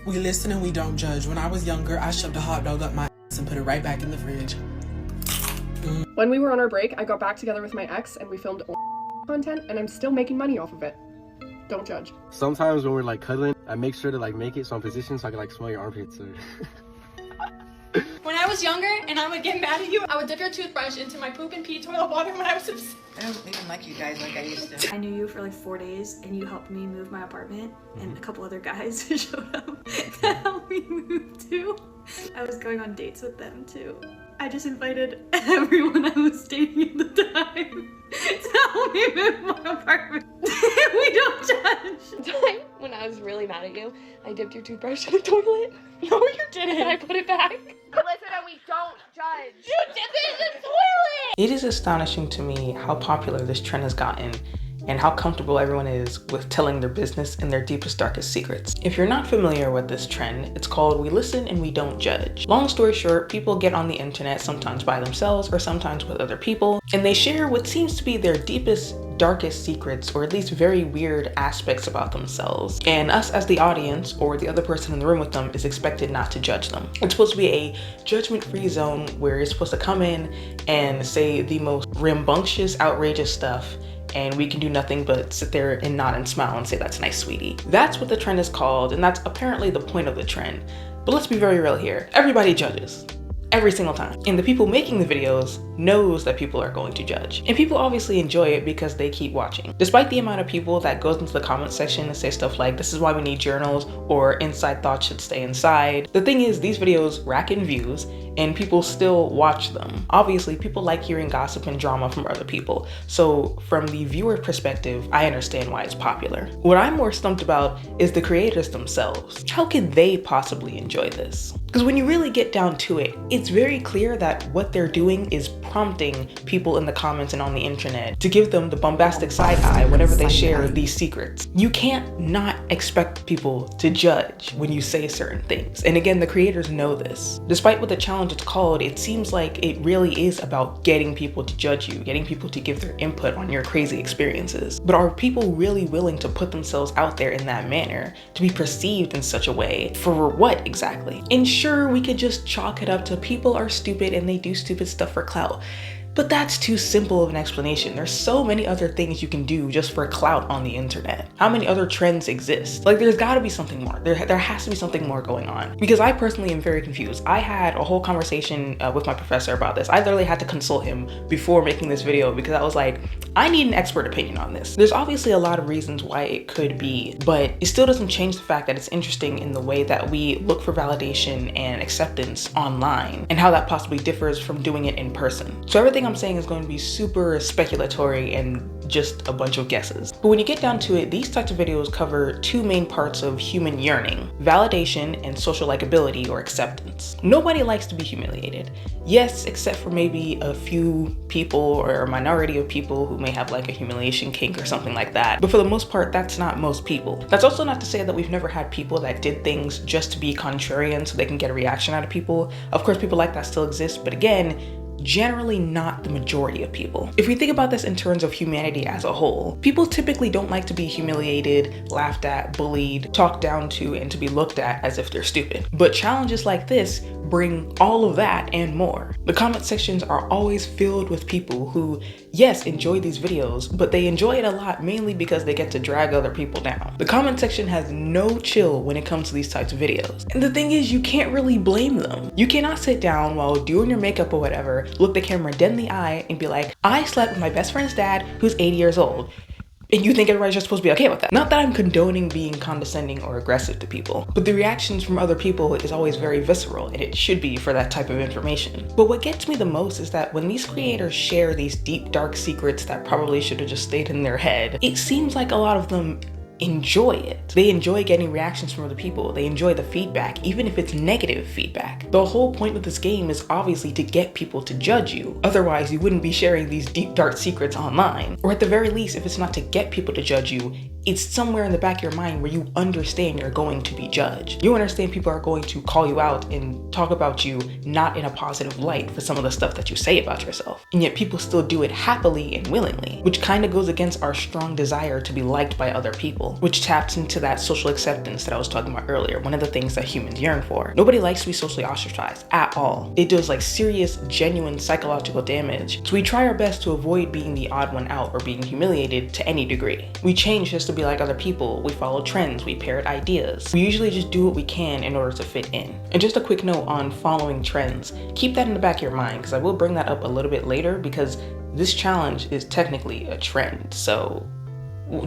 We listen and we don't judge. When I was younger, I shoved a hot dog up my ass and put it right back in the fridge. When we were on our break, I got back together with my ex and we filmed content, and I'm still making money off of it. Don't judge. Sometimes when we're like cuddling, I make sure to like make it so I'm positioned so I can like smell your armpits. Or When I was younger and I would get mad at you, I would dip your toothbrush into my poop and pee toilet water when I was upset. I don't even like you guys like I used to. I knew you for like 4 days and you helped me move my apartment, and a couple other guys showed up to help me move too. I was going on dates with them too. I just invited everyone I was dating at the time to help me move my apartment. We don't judge. Time when I was really mad at you, I dipped your toothbrush in the toilet. No, you didn't. I put it back. Listen, and we don't judge. You dipped it in the toilet! It is astonishing to me how popular this trend has gotten and how comfortable everyone is with telling their business and their deepest, darkest secrets. If you're not familiar with this trend, it's called We Listen and We Don't Judge. Long story short, people get on the internet sometimes by themselves or sometimes with other people, and they share what seems to be their deepest, darkest secrets, or at least very weird aspects about themselves. And us as the audience, or the other person in the room with them, is expected not to judge them. It's supposed to be a judgment-free zone where you're supposed to come in and say the most rambunctious, outrageous stuff, and we can do nothing but sit there and nod and smile and say, "That's nice, sweetie." That's what the trend is called, and that's apparently the point of the trend. But let's be very real here. Everybody judges. Every single time. And the people making the videos knows that people are going to judge. And people obviously enjoy it because they keep watching. Despite the amount of people that goes into the comment section and say stuff like, "This is why we need journals," or "Inside thoughts should stay inside." The thing is, these videos rack in views and people still watch them. Obviously, people like hearing gossip and drama from other people. So from the viewer perspective, I understand why it's popular. What I'm more stumped about is the creators themselves. How could they possibly enjoy this? Because when you really get down to it, it's very clear that what they're doing is prompting people in the comments and on the internet to give them the bombastic side eye whenever they share these secrets. You can't not expect people to judge when you say certain things. And again, the creators know this. Despite what the challenge it's called, it seems like it really is about getting people to judge you, getting people to give their input on your crazy experiences. But are people really willing to put themselves out there in that manner, to be perceived in such a way? For what exactly? And sure, we could just chalk it up to people are stupid and they do stupid stuff for clout. But that's too simple of an explanation. There's so many other things you can do just for clout on the internet. How many other trends exist? Like, there's gotta be something more. There has to be something more going on. Because I personally am very confused. I had a whole conversation with my professor about this. I literally had to consult him before making this video because I was like, I need an expert opinion on this. There's obviously a lot of reasons why it could be, but it still doesn't change the fact that it's interesting in the way that we look for validation and acceptance online and how that possibly differs from doing it in person. So everything I'm saying is going to be super speculatory and just a bunch of guesses. But when you get down to it, these types of videos cover two main parts of human yearning: validation and social likability or acceptance. Nobody likes to be humiliated. Yes, except for maybe a few people or a minority of people who may have like a humiliation kink or something like that. But for the most part, that's not most people. That's also not to say that we've never had people that did things just to be contrarian so they can get a reaction out of people. Of course, people like that still exist, but again, generally not the majority of people. If we think about this in terms of humanity as a whole, people typically don't like to be humiliated, laughed at, bullied, talked down to, and to be looked at as if they're stupid. But challenges like this bring all of that and more. The comment sections are always filled with people who, yes, enjoy these videos, but they enjoy it a lot mainly because they get to drag other people down. The comment section has no chill when it comes to these types of videos. And the thing is, you can't really blame them. You cannot sit down while doing your makeup or whatever, look the camera dead in the eye and be like, "I slept with my best friend's dad who's 80 years old." And you think everybody's just supposed to be okay with that. Not that I'm condoning being condescending or aggressive to people, but the reactions from other people is always very visceral, and it should be for that type of information. But what gets me the most is that when these creators share these deep, dark secrets that probably should have just stayed in their head, it seems like a lot of them enjoy it. They enjoy getting reactions from other people. They enjoy the feedback, even if it's negative feedback. The whole point of this game is obviously to get people to judge you. Otherwise, you wouldn't be sharing these deep, dark secrets online. Or at the very least, if it's not to get people to judge you, it's somewhere in the back of your mind where you understand you're going to be judged. You understand people are going to call you out and talk about you not in a positive light for some of the stuff that you say about yourself. And yet people still do it happily and willingly, which kind of goes against our strong desire to be liked by other people, which taps into that social acceptance that I was talking about earlier, one of the things that humans yearn for. Nobody likes to be socially ostracized at all. It does like serious, genuine psychological damage. So we try our best to avoid being the odd one out or being humiliated to any degree. We change just to be like other people. We follow trends, we parrot ideas. We usually just do what we can in order to fit in. And just a quick note on following trends. Keep that in the back of your mind, because I will bring that up a little bit later, because this challenge is technically a trend. So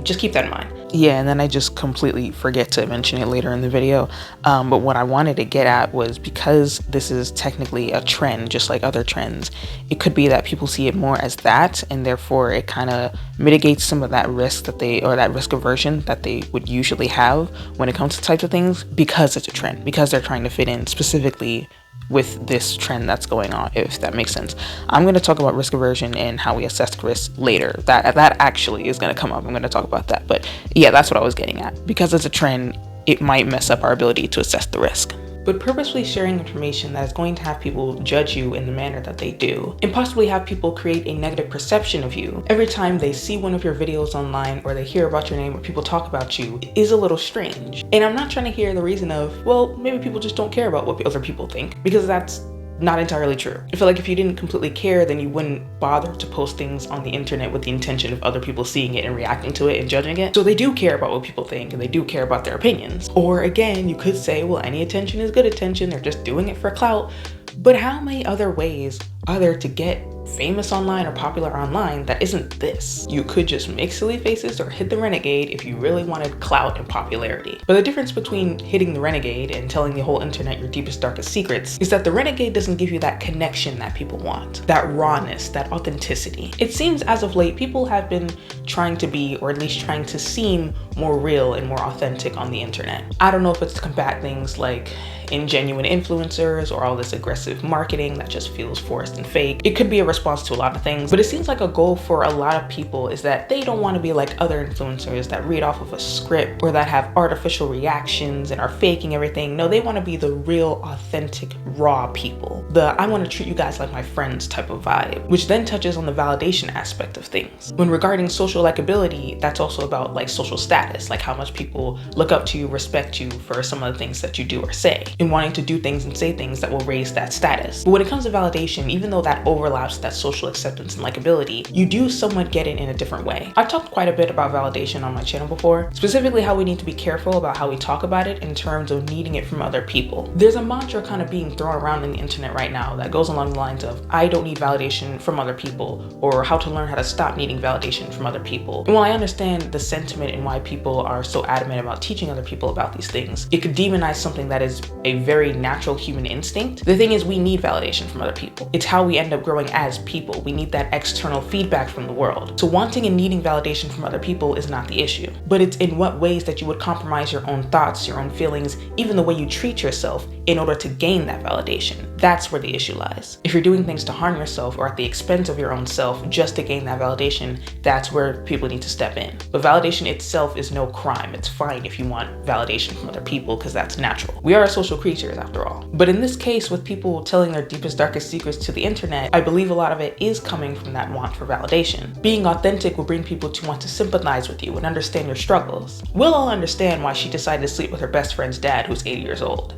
just keep that in mind. Yeah, and then I just completely forget to mention it later in the video. But what I wanted to get at was, because this is technically a trend, just like other trends, it could be that people see it more as that, and therefore it kind of mitigates some of that risk that that risk aversion that they would usually have when it comes to types of things, because it's a trend, because they're trying to fit in specifically with this trend that's going on, if that makes sense. I'm going to talk about risk aversion and how we assess risk later. That actually is going to come up. I'm going to talk about that. But yeah, that's what I was getting at. Because it's a trend, it might mess up our ability to assess the risk. But purposefully sharing information that is going to have people judge you in the manner that they do, and possibly have people create a negative perception of you every time they see one of your videos online or they hear about your name or people talk about you, is a little strange. And I'm not trying to hear the reason of, well, maybe people just don't care about what other people think, because that's not entirely true. I feel like if you didn't completely care, then you wouldn't bother to post things on the internet with the intention of other people seeing it and reacting to it and judging it. So they do care about what people think, and they do care about their opinions. Or again, you could say, well, any attention is good attention, they're just doing it for clout. But how many other ways are there to get famous online or popular online that isn't this? You could just make silly faces or hit the renegade if you really wanted clout and popularity. But the difference between hitting the renegade and telling the whole internet your deepest, darkest secrets is that the renegade doesn't give you that connection that people want, that rawness, that authenticity. It seems as of late, people have been trying to be, or at least trying to seem, more real and more authentic on the internet. I don't know if it's to combat things like ingenuine influencers or all this aggressive marketing that just feels forced and fake. It could be a response to a lot of things, but it seems like a goal for a lot of people is that they don't want to be like other influencers that read off of a script or that have artificial reactions and are faking everything. No, they want to be the real, authentic, raw people. The I want to treat you guys like my friends type of vibe, which then touches on the validation aspect of things. When regarding social likability, that's also about like social status, like how much people look up to you, respect you for some of the things that you do or say, and wanting to do things and say things that will raise that status. But when it comes to validation, even though that overlaps that social acceptance and likability, you do somewhat get it in a different way. I've talked quite a bit about validation on my channel before, specifically how we need to be careful about how we talk about it in terms of needing it from other people. There's a mantra kind of being thrown around in the internet right now that goes along the lines of, I don't need validation from other people, or how to learn how to stop needing validation from other people. And while I understand the sentiment and why people are so adamant about teaching other people about these things, it could demonize something that is a very natural human instinct. The thing is, we need validation from other people. It's how we end up growing as people. We need that external feedback from the world. So wanting and needing validation from other people is not the issue, but it's in what ways that you would compromise your own thoughts, your own feelings, even the way you treat yourself in order to gain that validation. That's where the issue lies. If you're doing things to harm yourself or at the expense of your own self just to gain that validation, that's where people need to step in. But validation itself is no crime. It's fine if you want validation from other people, because that's natural. We are social creatures after all. But in this case, with people telling their deepest, darkest secrets to the internet, I believe a lot of it is coming from that want for validation. Being authentic will bring people to want to sympathize with you and understand your struggles. We'll all understand why she decided to sleep with her best friend's dad who's 80 years old,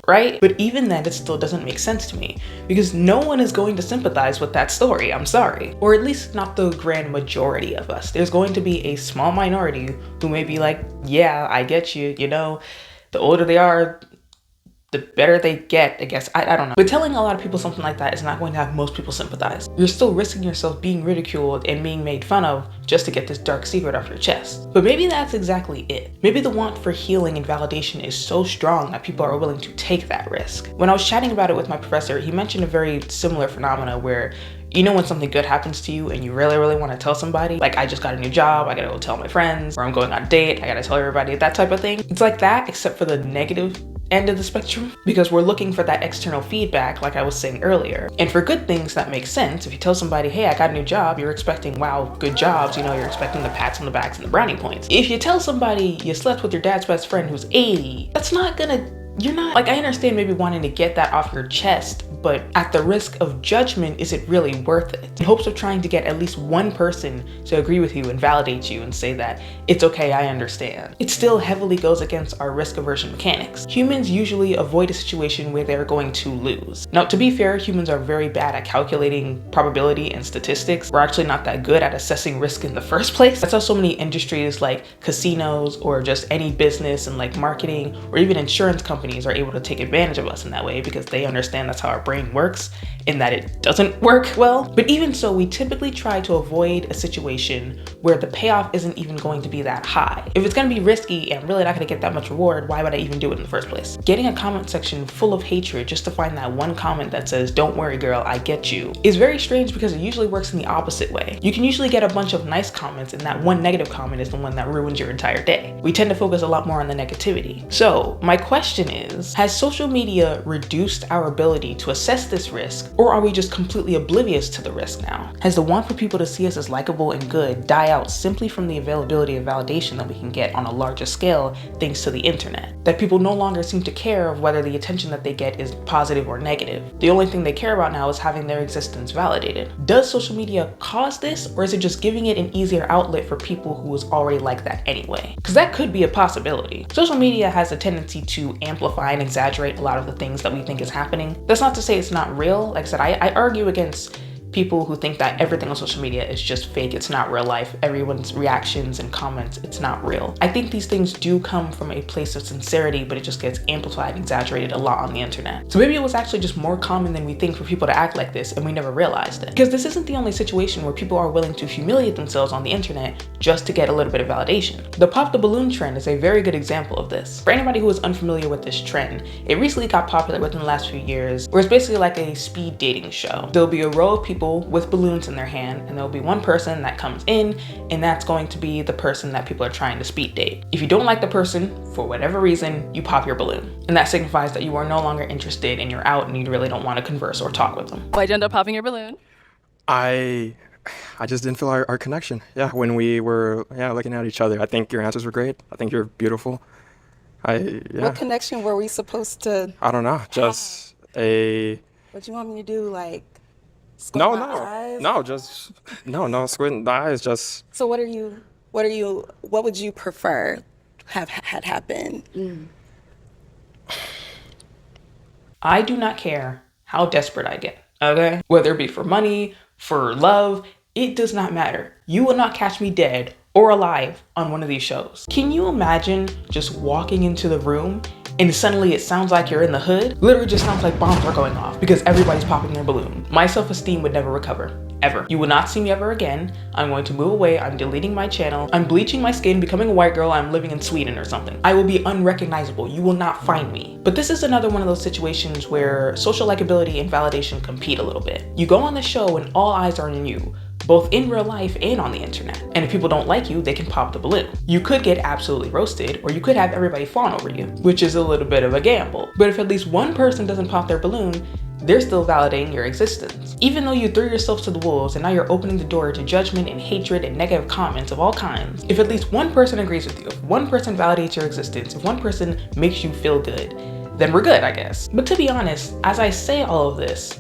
right? But even then, it still doesn't make sense to me, because no one is going to sympathize with that story, I'm sorry. Or at least not the grand majority of us. There's going to be a small minority who may be like, yeah, I get you, you know, the older they are, the better they get, I guess. I don't know. But telling a lot of people something like that is not going to have most people sympathize. You're still risking yourself being ridiculed and being made fun of just to get this dark secret off your chest. But maybe that's exactly it. Maybe the want for healing and validation is so strong that people are willing to take that risk. When I was chatting about it with my professor, he mentioned a very similar phenomena where, you know, when something good happens to you and you really, really want to tell somebody, like I just got a new job, I gotta go tell my friends, or I'm going on a date, I gotta tell everybody, that type of thing. It's like that, except for the negative end of the spectrum, because we're looking for that external feedback, like I was saying earlier. And for good things, that makes sense. If you tell somebody, hey, I got a new job, you're expecting, wow, good jobs, you know, you're expecting the pats on the backs and the brownie points. If you tell somebody you slept with your dad's best friend who's 80, that's not gonna, you're not, like, I understand maybe wanting to get that off your chest, but at the risk of judgment, is it really worth it? In hopes of trying to get at least one person to agree with you and validate you and say that it's okay, I understand. It still heavily goes against our risk aversion mechanics. Humans usually avoid a situation where they're going to lose. Now, to be fair, humans are very bad at calculating probability and statistics. We're actually not that good at assessing risk in the first place. That's how so many industries like casinos or just any business and like marketing or even insurance companies are able to take advantage of us in that way, because they understand that's how our brain works and that it doesn't work well. But even so, we typically try to avoid a situation where the payoff isn't even going to be that high. If it's going to be risky and I'm really not going to get that much reward, why would I even do it in the first place? Getting a comment section full of hatred just to find that one comment that says, don't worry girl, I get you, is very strange, because it usually works in the opposite way. You can usually get a bunch of nice comments and that one negative comment is the one that ruins your entire day. We tend to focus a lot more on the negativity. So my question is, has social media reduced our ability to assess this risk, or are we just completely oblivious to the risk now? Has the want for people to see us as likable and good die out simply from the availability of validation that we can get on a larger scale thanks to the internet? That people no longer seem to care of whether the attention that they get is positive or negative. The only thing they care about now is having their existence validated. Does social media cause this, or is it just giving it an easier outlet for people who was already like that anyway? Because that could be a possibility. Social media has a tendency to amplify and exaggerate a lot of the things that we think is happening. That's not to say it's not real. Like I said, I argue against people who think that everything on social media is just fake, it's not real life, everyone's reactions and comments, it's not real. I think these things do come from a place of sincerity, but it just gets amplified and exaggerated a lot on the internet. So maybe it was actually just more common than we think for people to act like this, and we never realized it. Because this isn't the only situation where people are willing to humiliate themselves on the internet just to get a little bit of validation. The pop the balloon trend is a very good example of this. For anybody who is unfamiliar with this trend, it recently got popular within the last few years, where it's basically like a speed dating show. There'll be a row of people with balloons in their hand, and there'll be one person that comes in, and that's going to be the person that people are trying to speed date. If you don't like the person, for whatever reason, you pop your balloon. And that signifies that you are no longer interested and you're out and you really don't want to converse or talk with them. Why'd you end up popping your balloon? I just didn't feel our connection. Yeah, when we were looking at each other. I think your answers were great. I think you're beautiful. What connection were we supposed to? I don't know, just a... What you want me to do, like No, squinting the eyes, just... So what would you prefer had happened? I do not care how desperate I get, okay? Whether it be for money, for love, it does not matter. You will not catch me dead or alive on one of these shows. Can you imagine just walking into the room and suddenly it sounds like you're in the hood? Literally just sounds like bombs are going off because everybody's popping their balloon. My self-esteem would never recover, ever. You will not see me ever again. I'm going to move away. I'm deleting my channel. I'm bleaching my skin, becoming a white girl. I'm living in Sweden or something. I will be unrecognizable. You will not find me. But this is another one of those situations where social likability and validation compete a little bit. You go on the show and all eyes are on you, both in real life and on the internet. And if people don't like you, they can pop the balloon. You could get absolutely roasted, or you could have everybody fawn over you, which is a little bit of a gamble. But if at least one person doesn't pop their balloon, they're still validating your existence. Even though you threw yourself to the wolves and now you're opening the door to judgment and hatred and negative comments of all kinds, if at least one person agrees with you, if one person validates your existence, if one person makes you feel good, then we're good, I guess. But to be honest, as I say all of this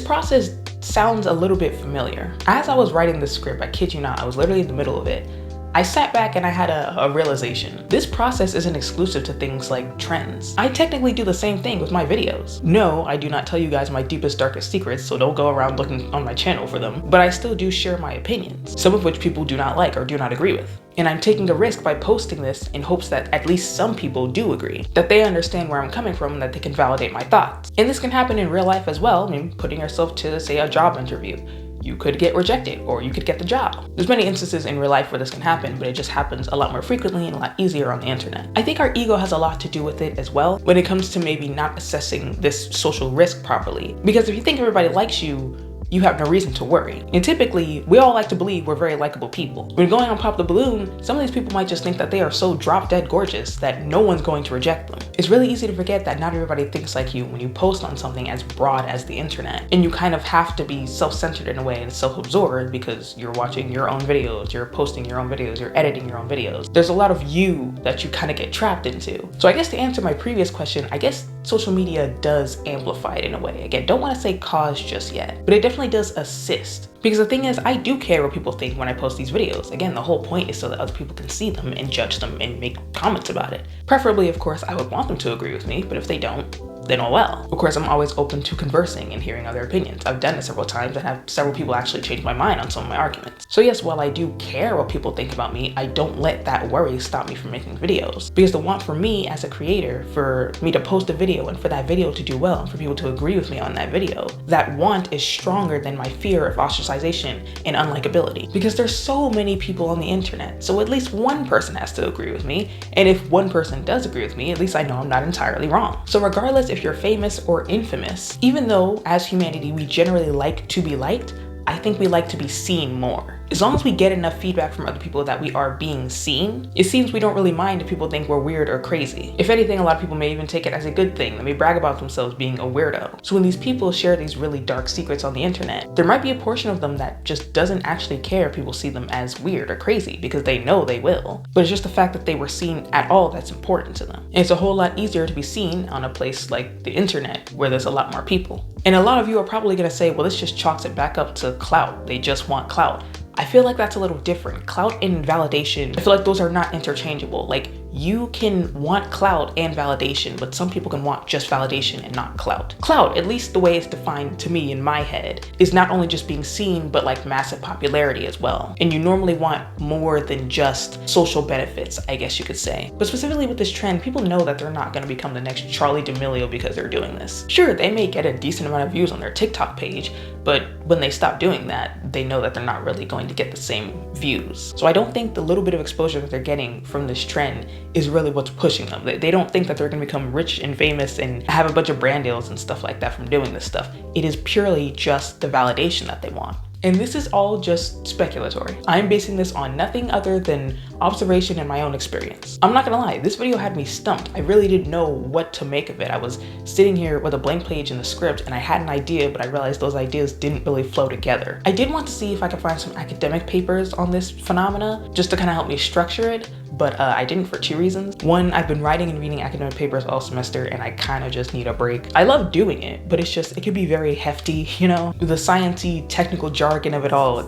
process sounds a little bit familiar. As I was writing this script, I kid you not, I was literally in the middle of it. I sat back and I had a realization. This process isn't exclusive to things like trends. I technically do the same thing with my videos. No, I do not tell you guys my deepest, darkest secrets, so don't go around looking on my channel for them, but I still do share my opinions, some of which people do not like or do not agree with. And I'm taking a risk by posting this in hopes that at least some people do agree, that they understand where I'm coming from and that they can validate my thoughts. And this can happen in real life as well. I mean, putting yourself to, say, a job interview. You could get rejected or you could get the job. There's many instances in real life where this can happen, but it just happens a lot more frequently and a lot easier on the internet. I think our ego has a lot to do with it as well when it comes to maybe not assessing this social risk properly. Because if you think everybody likes you, you have no reason to worry. And typically, we all like to believe we're very likable people. When going on Pop the Balloon, some of these people might just think that they are so drop dead gorgeous that no one's going to reject them. It's really easy to forget that not everybody thinks like you when you post on something as broad as the internet. And you kind of have to be self-centered in a way and self-absorbed because you're watching your own videos, you're posting your own videos, you're editing your own videos. There's a lot of you that you kind of get trapped into. So I guess to answer my previous question, I guess social media does amplify it in a way. Again, don't want to say cause just yet, but it definitely does assist. Because the thing is, I do care what people think when I post these videos. Again, the whole point is so that other people can see them and judge them and make comments about it. Preferably, of course, I would want them to agree with me, but if they don't, then oh well. Of course, I'm always open to conversing and hearing other opinions. I've done it several times and have several people actually change my mind on some of my arguments. So yes, while I do care what people think about me, I don't let that worry stop me from making videos. Because the want for me as a creator, for me to post a video and for that video to do well and for people to agree with me on that video, that want is stronger than my fear of ostracization and unlikability. Because there's so many people on the internet, so at least one person has to agree with me. And if one person does agree with me, at least I know I'm not entirely wrong. So regardless if you're famous or infamous, even though as humanity we generally like to be liked, I think we like to be seen more. As long as we get enough feedback from other people that we are being seen, it seems we don't really mind if people think we're weird or crazy. If anything, a lot of people may even take it as a good thing. They may brag about themselves being a weirdo. So when these people share these really dark secrets on the internet, there might be a portion of them that just doesn't actually care if people see them as weird or crazy because they know they will. But it's just the fact that they were seen at all that's important to them. And it's a whole lot easier to be seen on a place like the internet where there's a lot more people. And a lot of you are probably gonna say, well, this just chalks it back up to clout. They just want clout. I feel like that's a little different. Clout and validation, I feel like those are not interchangeable. Like, you can want clout and validation, but some people can want just validation and not clout. Clout, at least the way it's defined to me in my head, is not only just being seen, but like massive popularity as well. And you normally want more than just social benefits, I guess you could say. But specifically with this trend, people know that they're not gonna become the next Charli D'Amelio because they're doing this. Sure, they may get a decent amount of views on their TikTok page, but when they stop doing that, they know that they're not really going to get the same views. So I don't think the little bit of exposure that they're getting from this trend is really what's pushing them. They don't think that they're gonna become rich and famous and have a bunch of brand deals and stuff like that from doing this stuff. It is purely just the validation that they want. And this is all just speculatory. I'm basing this on nothing other than observation and my own experience. I'm not gonna lie, this video had me stumped. I really didn't know what to make of it. I was sitting here with a blank page in the script and I had an idea, but I realized those ideas didn't really flow together. I did want to see if I could find some academic papers on this phenomena just to kind of help me structure it, but I didn't for two reasons. One, I've been writing and reading academic papers all semester and I kind of just need a break. I love doing it, but it can be very hefty, you know? The sciencey technical jargon of it all, I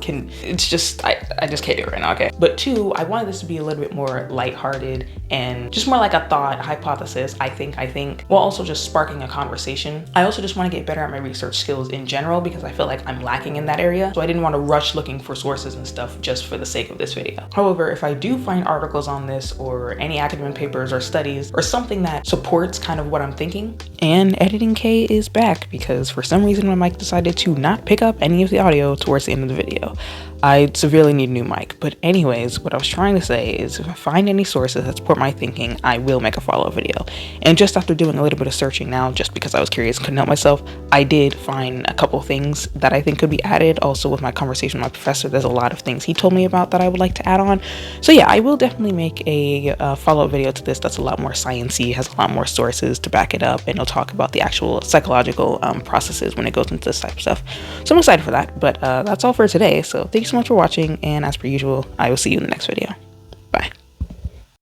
just can't do it right now, okay? But two, I wanted this to be a little bit more lighthearted and just more like a thought, a hypothesis, I think, while also just sparking a conversation. I also just want to get better at my research skills in general because I feel like I'm lacking in that area. So I didn't want to rush looking for sources and stuff just for the sake of this video. However, if I do find articles on this or any academic papers or studies or something that supports kind of what I'm thinking, and Editing K is back because for some reason my mic decided to not pick up any of the audio towards the end of the video. I severely need a new mic. But anyways, what I was trying to say is if I find any sources that support my thinking, I will make a follow-up video. And just after doing a little bit of searching now, just because I was curious and couldn't help myself, I did find a couple things that I think could be added. Also with my conversation with my professor, there's a lot of things he told me about that I would like to add on. So yeah, I will definitely make a follow-up video to this that's a lot more sciencey, has a lot more sources to back it up, and it'll talk about the actual psychological processes when it goes into this type of stuff. So I'm excited for that, but that's all for today. So thank you so much for watching, and as per usual, I will see you in the next video.